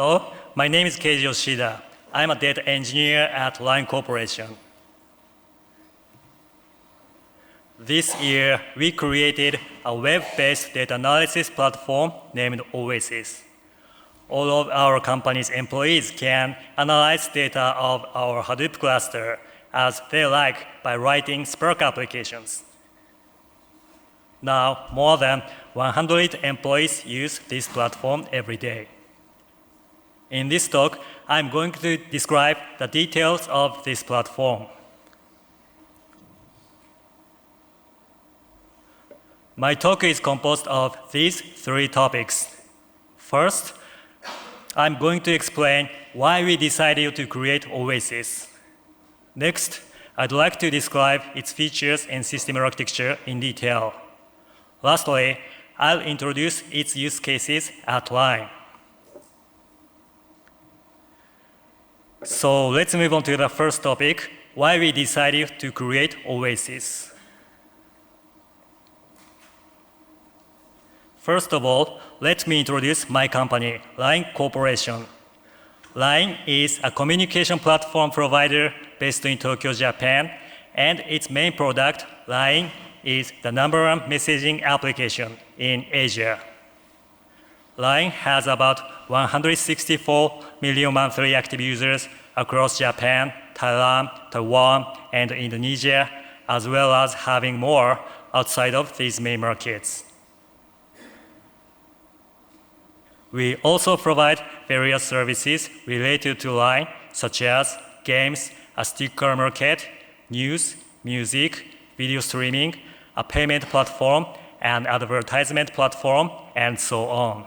Hello, my name is Keiji Yoshida. I'm a data engineer at LINE Corporation. This year, we created a web-based data analysis platform named OASIS. All of our company's employees can analyze data of our Hadoop cluster as they like by writing Spark applications. Now, more than 100 employees use this platform every day. In this talk, I'm going to describe the details of this platform. My talk is composed of these three topics. First, I'm going to explain why we decided to create OASIS. Next, I'd like to describe its features and system architecture in detail. Lastly, I'll introduce its use cases at LINE. So let's move on to the first topic, why we decided to create OASIS. First of all, let me introduce my company, LINE Corporation. LINE is a communication platform provider based in Tokyo, Japan, and its main product, LINE, is the #1 messaging application in Asia. LINE has about 164 million monthly active users across Japan, Thailand, Taiwan, and Indonesia, as well as having more outside of these main markets. We also provide various services related to LINE, such as games, a sticker market, news, music, video streaming, a payment platform, an advertisement platform, and so on.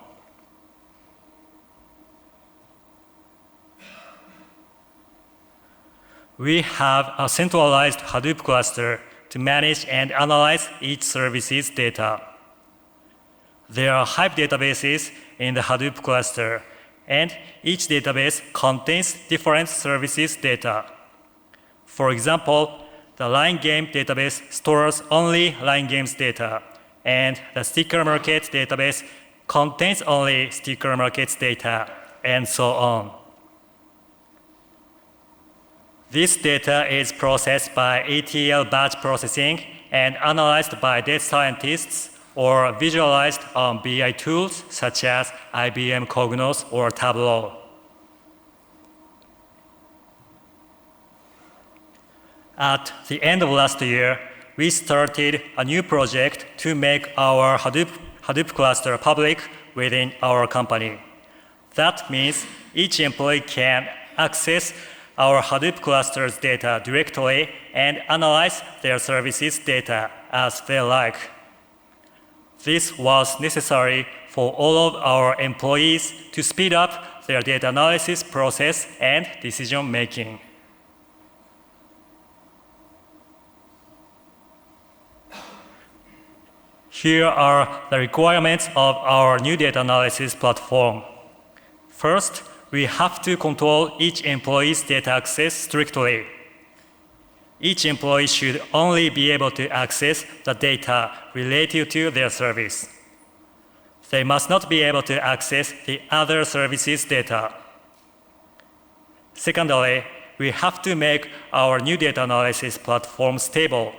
We have a centralized Hadoop cluster to manage and analyze each service's data. There are Hive databases in the Hadoop cluster, and each database contains different services data. For example, the LINE Game database stores only LINE Games data, and the Sticker Market database contains only Sticker Markets data, and so on. This data is processed by ETL batch processing and analyzed by data scientists or visualized on BI tools such as IBM Cognos or Tableau. At the end of last year, we started a new project to make our Hadoop cluster public within our company. That means each employee can access our Hadoop cluster's data directly and analyze their services data as they like. This was necessary for all of our employees to speed up their data analysis process and decision making. Here are the requirements of our new data analysis platform. First, we have to control each employee's data access strictly. Each employee should only be able to access the data related to their service. They must not be able to access the other services' data. Secondly, we have to make our new data analysis platform stable.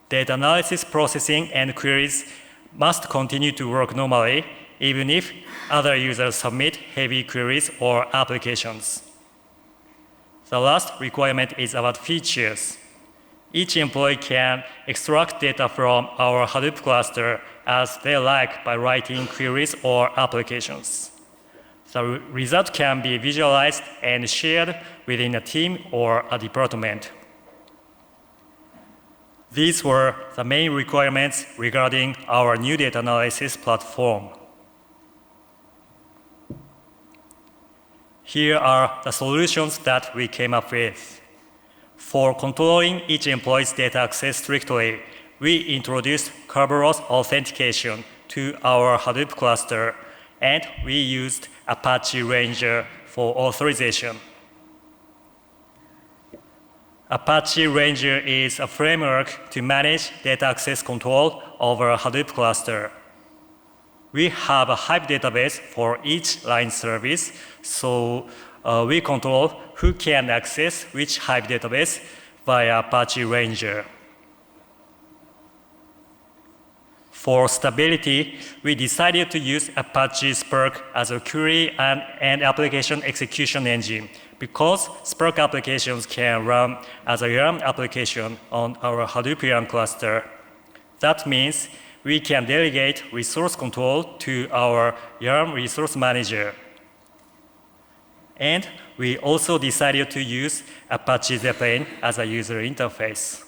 Data analysis processing and queries must continue to work normally, even if other users submit heavy queries or applications. The last requirement is about features. Each employee can extract data from our Hadoop cluster as they like by writing queries or applications. The result can be visualized and shared within a team or a department. These were the main requirements regarding our new data analysis platform. Here are the solutions that we came up with. For controlling each employee's data access strictly, we introduced Kerberos authentication to our Hadoop cluster, and we used Apache Ranger for authorization. Apache Ranger is a framework to manage data access control over a Hadoop cluster. we have a Hive database for each line service, so we control who can access which Hive database via Apache Ranger. For stability, we decided to use Apache Spark as a query and application execution engine because Spark applications can run as a YARN application on our Hadoop YARN cluster. That means we can delegate resource control to our YARN resource manager. And we also decided to use Apache ZEPPELIN as a user interface.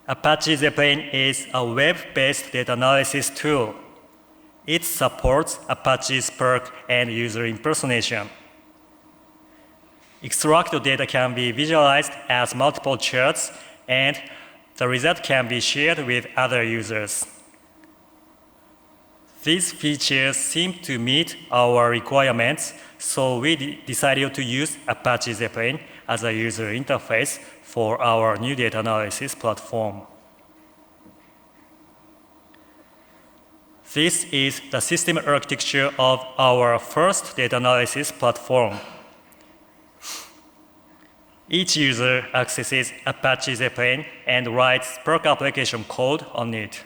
Apache ZEPPELIN is a web-based data analysis tool. It supports Apache Spark and user impersonation. Extracted data can be visualized as multiple charts, and the result can be shared with other users. These features seem to meet our requirements, so we decided to use Apache ZEPPELIN as a user interface for our new data analysis platform. This is the system architecture of our first data analysis platform. Each user accesses Apache ZEPPELIN and writes Spark application code on it.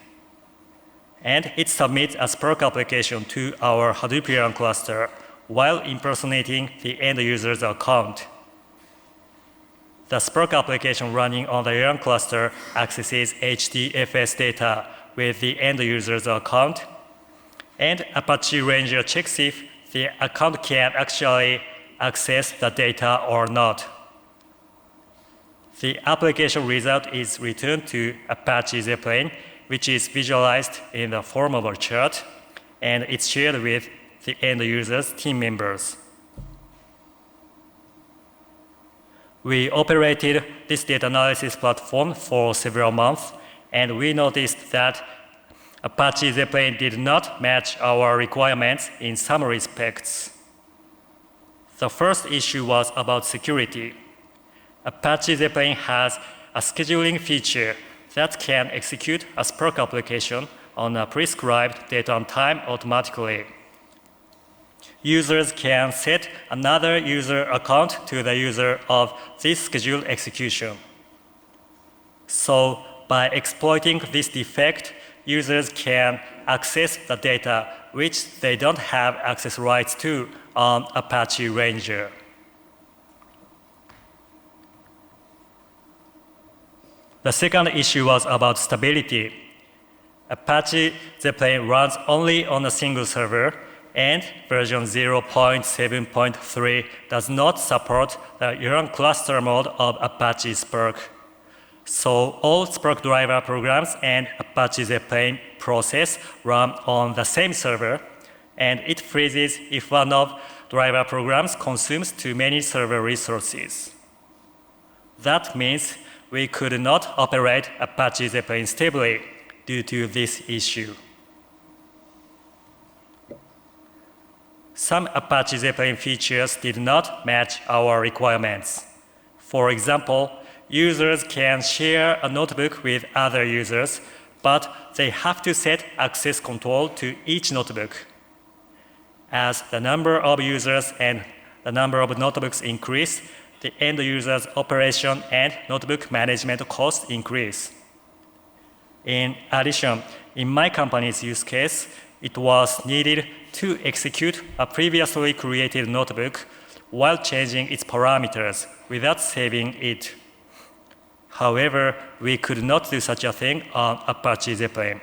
And it submits a Spark application to our Hadoop YARN cluster while impersonating the end user's account. The Spark application running on the YARN cluster accesses HDFS data with the end user's account, and Apache Ranger checks if the account can actually access the data or not. The application result is returned to Apache ZEPPELIN, which is visualized in the form of a chart, and it's shared with the end user's team members. We operated this data analysis platform for several months, and we noticed that Apache ZEPPELIN did not match our requirements in some respects. The first issue was about security. Apache ZEPPELIN has a scheduling feature that can execute a Spark application on a prescribed date and time automatically. Users can set another user account to the user of this scheduled execution. So by exploiting this defect, users can access the data which they don't have access rights to on Apache Ranger. The second issue was about stability. Apache ZEPPELIN runs only on a single server, and version 0.7.3 does not support the YARN cluster mode of Apache Spark. So all Spark driver programs and Apache ZEPPELIN process run on the same server, and it freezes if one of driver programs consumes too many server resources. That means we could not operate Apache ZEPPELIN stably due to this issue. Some Apache ZEPPELIN features did not match our requirements. For example, users can share a notebook with other users, but they have to set access control to each notebook. As the number of users and the number of notebooks increase, the end user's operation and notebook management costs increase. In addition, in my company's use case, it was needed to execute a previously created notebook while changing its parameters without saving it. However, we could not do such a thing on Apache ZEPPELIN.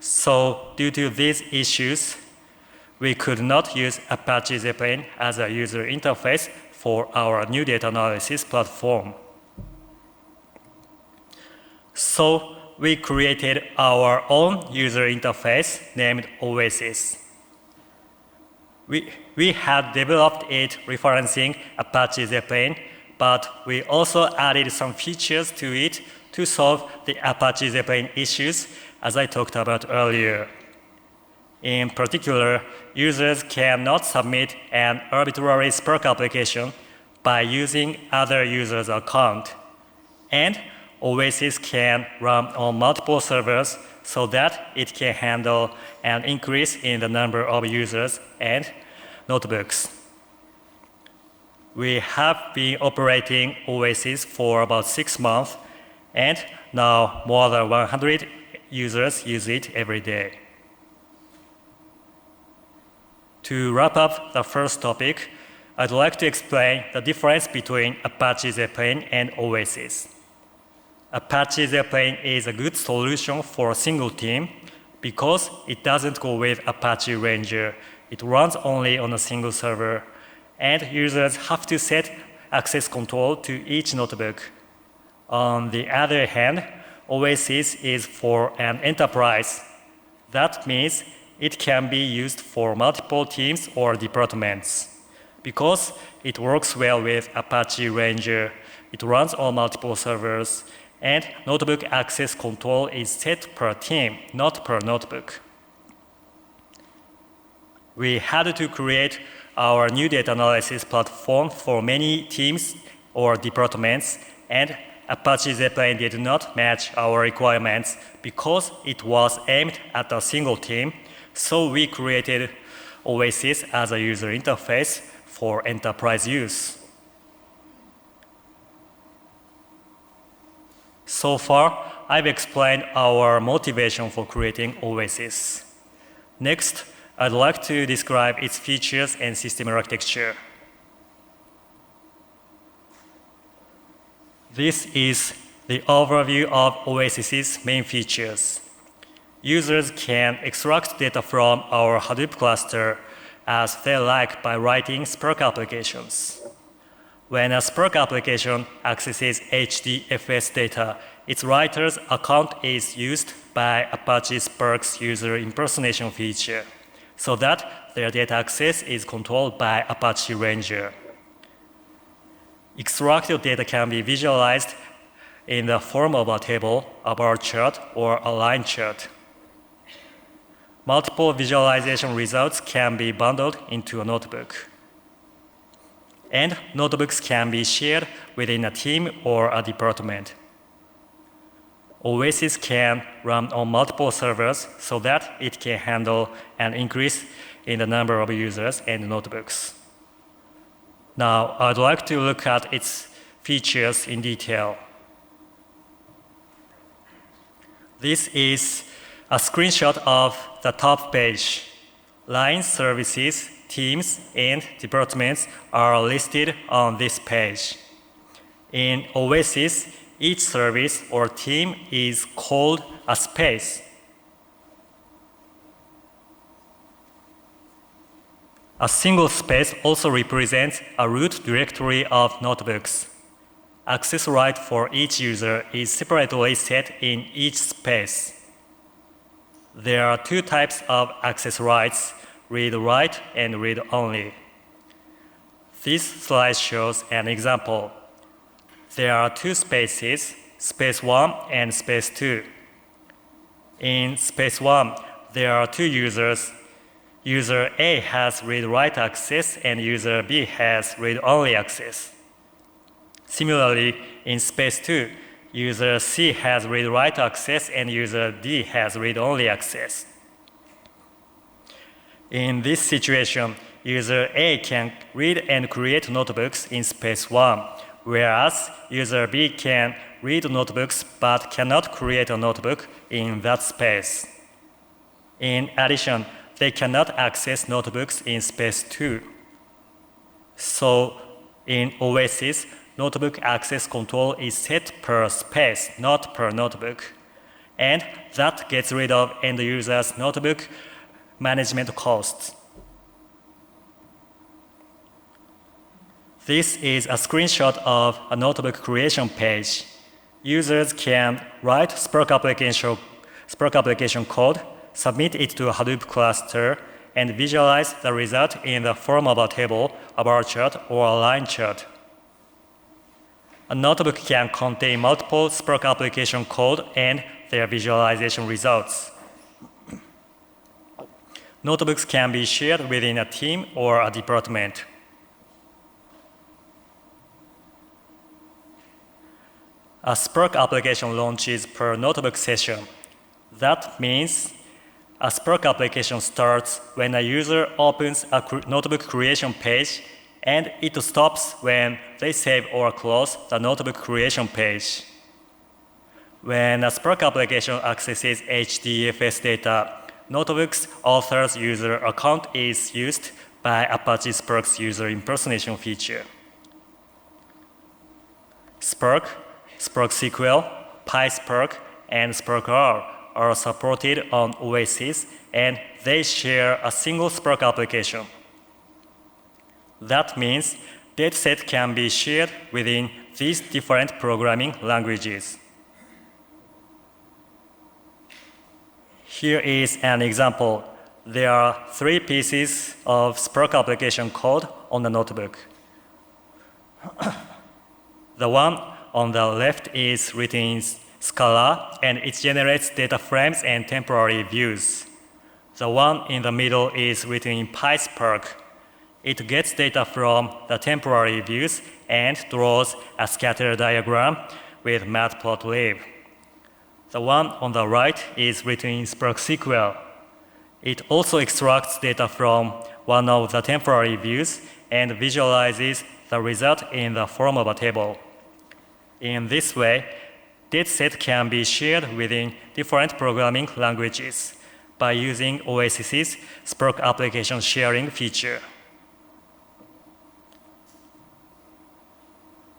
So, due to these issues, we could not use Apache ZEPPELIN as a user interface for our new data analysis platform. So, we created our own user interface named OASIS. We had developed it referencing Apache ZEPPELIN, but we also added some features to it to solve the Apache ZEPPELIN issues, as I talked about earlier. In particular, users cannot submit an arbitrary Spark application by using other users' account, and OASIS can run on multiple servers so that it can handle an increase in the number of users and notebooks. We have been operating OASIS for about 6 months, and now more than 100 users use it every day. To wrap up the first topic, I'd like to explain the difference between Apache ZEPPELIN and OASIS. Apache ZEPPELIN is a good solution for a single team because it doesn't go with Apache Ranger. It runs only on a single server, and users have to set access control to each notebook. On the other hand, OASIS is for an enterprise. That means it can be used for multiple teams or departments. Because it works well with Apache Ranger, it runs on multiple servers, and notebook access control is set per team, not per notebook. We had to create our new data analysis platform for many teams or departments, and Apache ZEPPELIN did not match our requirements because it was aimed at a single team, so we created OASIS as a user interface for enterprise use. So far, I've explained our motivation for creating OASIS. Next, I'd like to describe its features and system architecture. This is the overview of OASIS's main features. Users can extract data from our Hadoop cluster as they like by writing Spark applications. When a Spark application accesses HDFS data, its writer's account is used by Apache Spark's user impersonation feature, so that their data access is controlled by Apache Ranger. Extracted data can be visualized in the form of a table, a bar chart, or a line chart. Multiple visualization results can be bundled into a notebook. And notebooks can be shared within a team or a department. OASIS can run on multiple servers so that it can handle an increase in the number of users and notebooks. Now, I'd like to look at its features in detail. This is a screenshot of the top page. Lines, services, teams, and departments are listed on this page. In OASIS, each service or team is called a space. A single space also represents a root directory of notebooks. Access right for each user is separately set in each space. There are two types of access rights, read-write and read-only. This slide shows an example. There are two spaces, space 1 and space 2. In space 1, there are two users. User A has read-write access and user B has read-only access. Similarly, in space 2, user C has read-write access and user D has read-only access. In this situation, user A can read and create notebooks in space 1, whereas user B can read notebooks but cannot create a notebook in that space. In addition, they cannot access notebooks in space 2. So, in OASIS, notebook access control is set per space, not per notebook. And that gets rid of end user's notebook management costs. This is a screenshot of a notebook creation page. Users can write Spark application code, submit it to a Hadoop cluster, and visualize the result in the form of a table, a bar chart, or a line chart. A notebook can contain multiple Spark application code and their visualization results. Notebooks can be shared within a team or a department. A Spark application launches per notebook session. That means a Spark application starts when a user opens a notebook creation page, and it stops when they save or close the notebook creation page. When a Spark application accesses HDFS data, Notebook's author's user account is used by Apache Spark's user impersonation feature. Spark, Spark SQL, PySpark, and SparkR are supported on OASIS, and they share a single Spark application. That means dataset can be shared within these different programming languages. Here is an example. There are 3 pieces of Spark application code on the notebook. The one on the left is written in Scala, and it generates data frames and temporary views. The one in the middle is written in PySpark. It gets data from the temporary views and draws a scatter diagram with matplotlib. The one on the right is written in Spark SQL. It also extracts data from one of the temporary views and visualizes the result in the form of a table. In this way, dataset can be shared within different programming languages by using OASIS's Spark application sharing feature.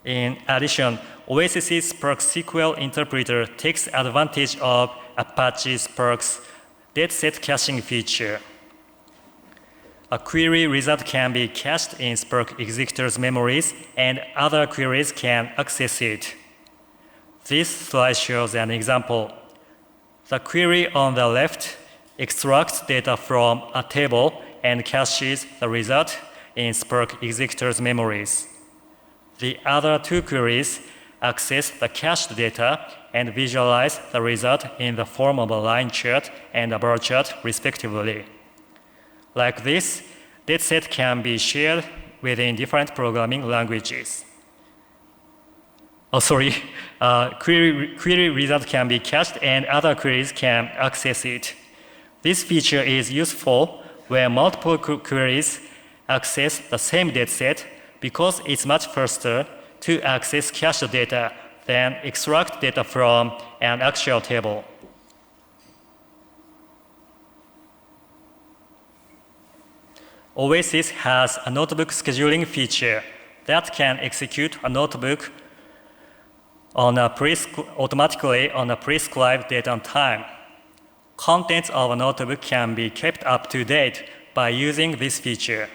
In addition, OASIS's Spark SQL interpreter takes advantage of Apache Spark's dataset caching feature. A query result can be cached in Spark executor's memories, and other queries can access it. This slide shows an example. The query on the left extracts data from a table and caches the result in Spark executor's memories. The other 2 queries access the cached data and visualize the result in the form of a line chart and a bar chart, respectively. Like this, dataset can be shared within different programming languages. Query result can be cached and other queries can access it. This feature is useful when multiple queries access the same dataset because it's much faster to access cached data than extract data from an actual table. OASIS has a notebook scheduling feature that can execute a notebook automatically on a prescribed date and time. Contents of a notebook can be kept up to date by using this feature.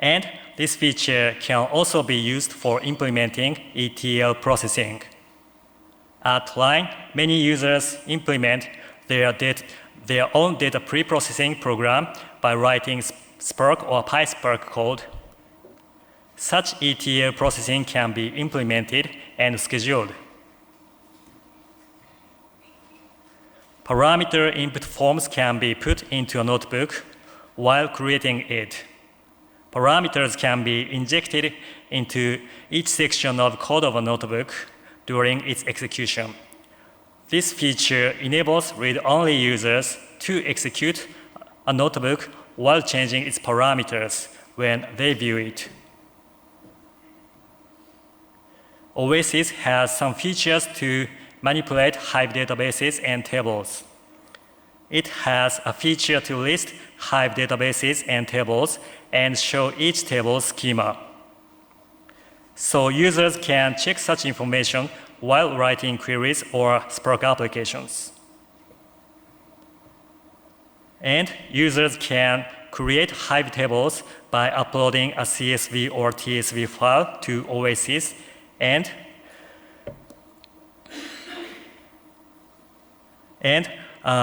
And this feature can also be used for implementing ETL processing. At Line, many users implement their own data pre-processing program by writing Spark or PySpark code. Such ETL processing can be implemented and scheduled. Parameter input forms can be put into a notebook while creating it. Parameters can be injected into each section of code of a notebook during its execution. This feature enables read-only users to execute a notebook while changing its parameters when they view it. OASIS has some features to manipulate Hive databases and tables. It has a feature to list Hive databases and tables and show each table's schema. So users can check such information while writing queries or Spark applications. And users can create Hive tables by uploading a CSV or TSV file to OASIS, and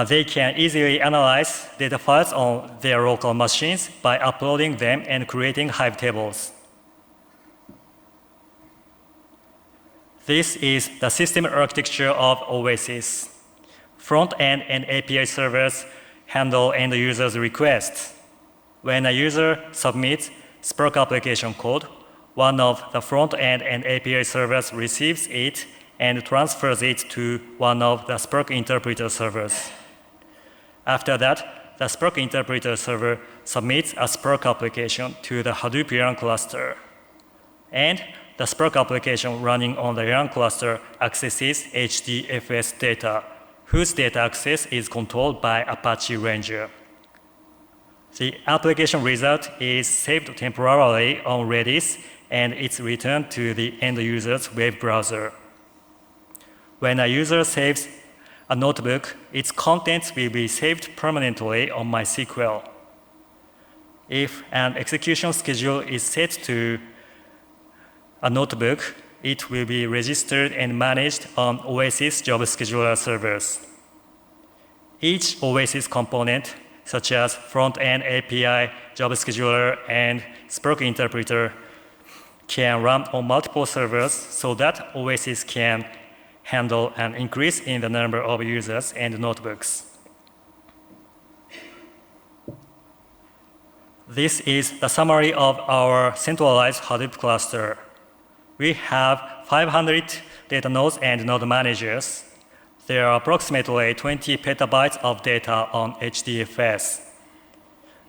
they can easily analyze data files on their local machines by uploading them and creating Hive tables. This is the system architecture of OASIS. Front-end and API servers handle end users' requests. When a user submits Spark application code, one of the front-end and API servers receives it and transfers it to one of the Spark interpreter servers. After that, the Spark interpreter server submits a Spark application to the Hadoop yarn cluster. And the Spark application running on the yarn cluster accesses HDFS data, whose data access is controlled by Apache Ranger. The application result is saved temporarily on Redis, and it's returned to the end user's web browser. When a user saves a notebook, its contents will be saved permanently on MySQL. If an execution schedule is set to a notebook, it will be registered and managed on OASIS job scheduler servers. Each OASIS component, such as front-end API, job scheduler, and Spark interpreter, can run on multiple servers so that OASIS can handle an increase in the number of users and notebooks. This is the summary of our centralized Hadoop cluster. We have 500 data nodes and node managers. There are approximately 20 petabytes of data on HDFS.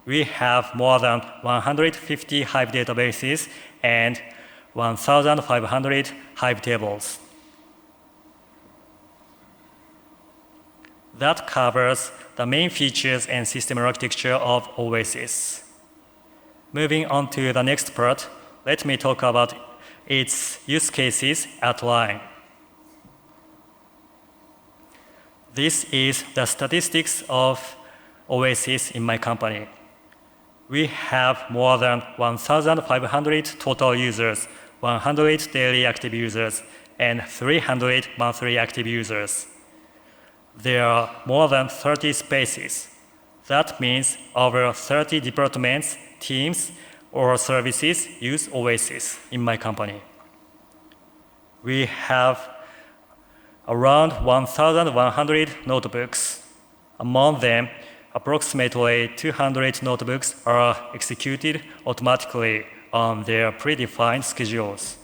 We have more than 150 Hive databases and 1,500 Hive tables. That covers the main features and system architecture of OASIS. Moving on to the next part, let me talk about its use cases outline. This is the statistics of OASIS in my company. We have more than 1,500 total users, 100 daily active users, and 300 monthly active users. There are more than 30 spaces. That means over 30 departments, teams, or services use OASIS in my company. We have around 1,100 notebooks. Among them, approximately 200 notebooks are executed automatically on their predefined schedules.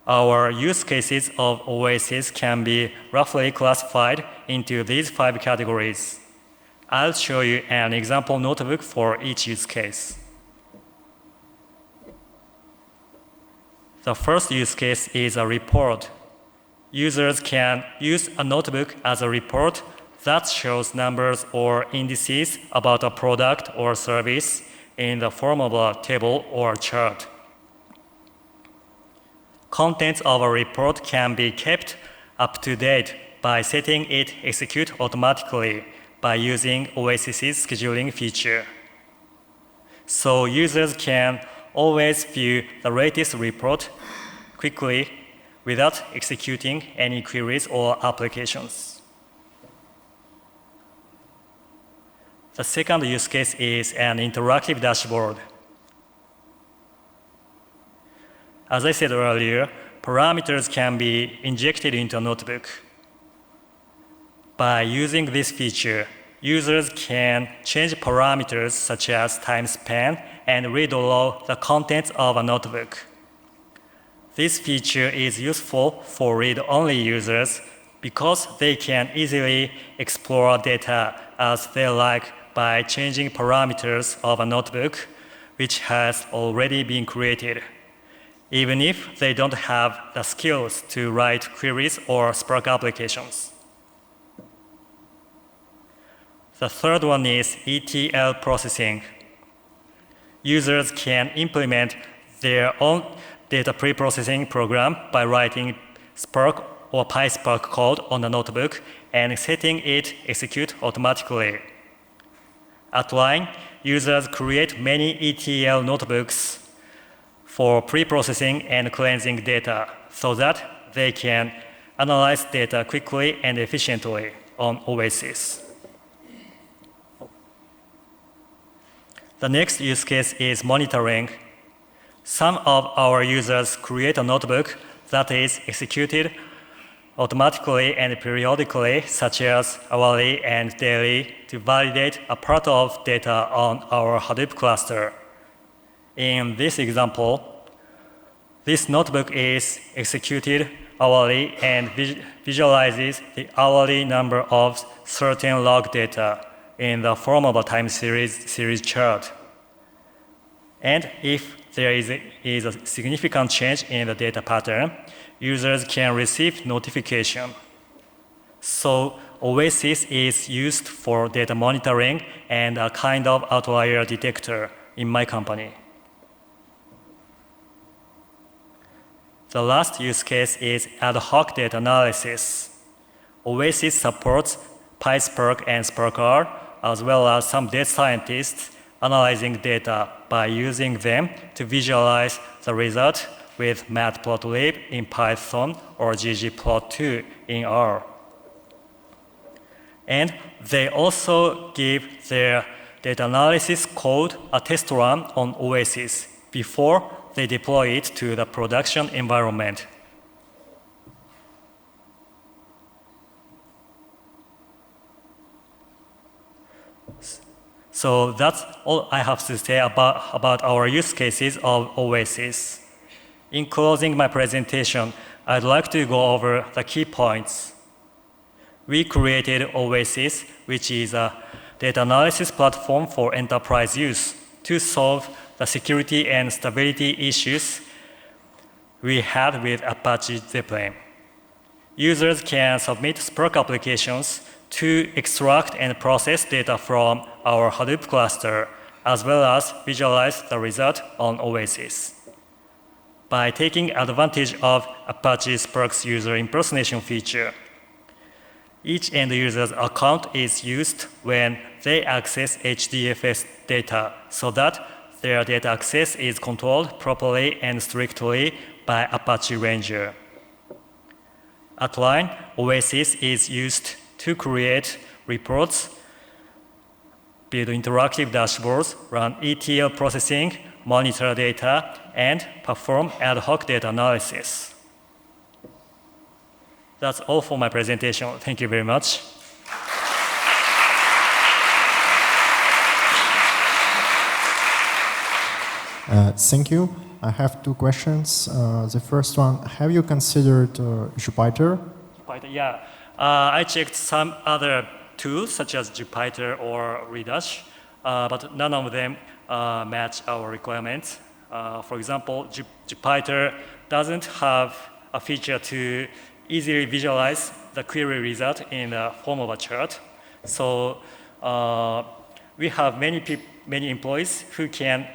Our use cases of OASIS can be roughly classified into these 5 categories. I'll show you an example notebook for each use case. The first use case is a report. Users can use a notebook as a report that shows numbers or indices about a product or service in the form of a table or chart. Contents of a report can be kept up to date by setting it execute automatically by using OASIS's scheduling feature. So users can always view the latest report quickly without executing any queries or applications. The second use case is an interactive dashboard. As I said earlier, parameters can be injected into a notebook. By using this feature, users can change parameters such as time span and read aloud the contents of a notebook. This feature is useful for read-only users because they can easily explore data as they like by changing parameters of a notebook which has already been created, even if they don't have the skills to write queries or Spark applications. The third one is ETL processing. Users can implement their own data pre-processing program by writing Spark or PySpark code on a notebook and setting it execute automatically. Outline, users create many ETL notebooks for pre-processing and cleansing data so that they can analyze data quickly and efficiently on OASIS. The next use case is monitoring. Some of our users create a notebook that is executed automatically and periodically, such as hourly and daily, to validate a part of data on our Hadoop cluster. In this example, This notebook is executed hourly and visualizes the hourly number of certain log data in the form of a time series chart. And if there is a significant change in the data pattern, users can receive notification. So OASIS is used for data monitoring and a kind of outlier detector in my company. The last use case is ad hoc data analysis. OASIS supports PySpark and SparkR, as well as some data scientists analyzing data by using them to visualize the result with matplotlib in Python or ggplot2 in R. And they also give their data analysis code a test run on OASIS before they deploy it to the production environment. So that's all I have to say about our use cases of OASIS. In closing my presentation, I'd like to go over the key points. We created OASIS, which is a data analysis platform for enterprise use to solve the security and stability issues we had with Apache ZEPPELIN. Users can submit Spark applications to extract and process data from our Hadoop cluster, as well as visualize the result on OASIS. By taking advantage of Apache Spark's user impersonation feature, each end user's account is used when they access HDFS data so that their data access is controlled properly and strictly by Apache Ranger. At Line, OASIS is used to create reports, build interactive dashboards, run ETL processing, monitor data, and perform ad hoc data analysis. That's all for my presentation. Thank you very much. Thank you. I have two questions. The first one, have you considered Jupyter? Jupyter, yeah. I checked some other tools such as Jupyter or Redash, but none of them match our requirements. For example, Jupyter doesn't have a feature to easily visualize the query result in the form of a chart. So we have many employees who can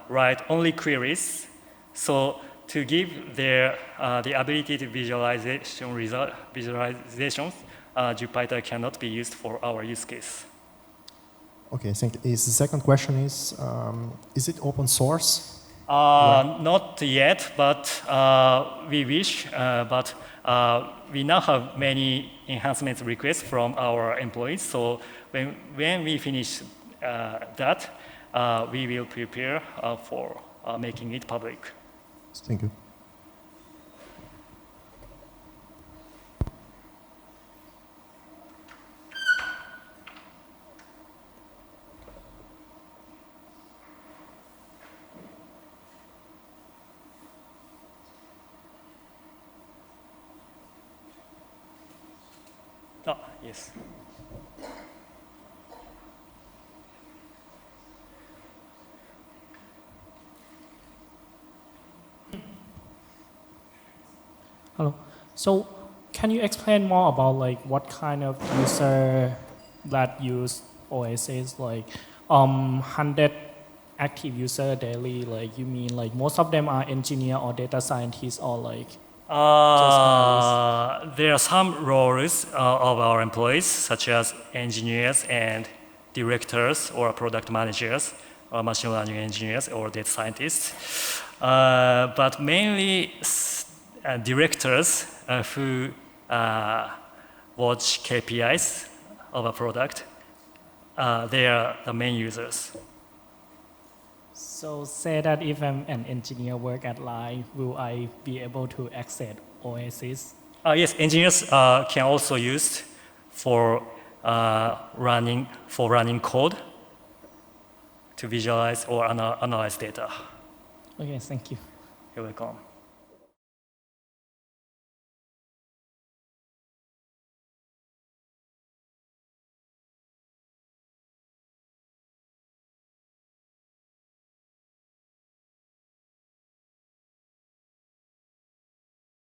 write only queries. So to give their the ability to visualizations, Jupyter cannot be used for our use case. Okay, thank you. The second question is it open source? Not yet, but we wish. But we now have many enhancement requests from our employees. So when we finish that, we will prepare for making it public. Thank you. Yes. Hello. So can you explain more about like what kind of user that use OASIS, like 100 active user daily, like you mean like most of them are engineer or data scientists or like there are some roles of our employees, such as engineers and directors or product managers or machine learning engineers or data scientists. But mainly directors who watch KPIs of a product, they are the main users. So say that if I'm an engineer work at Line, will I be able to access OASIS? Yes, engineers can also use for running code to visualize or analyze data. Okay, thank you. You're welcome.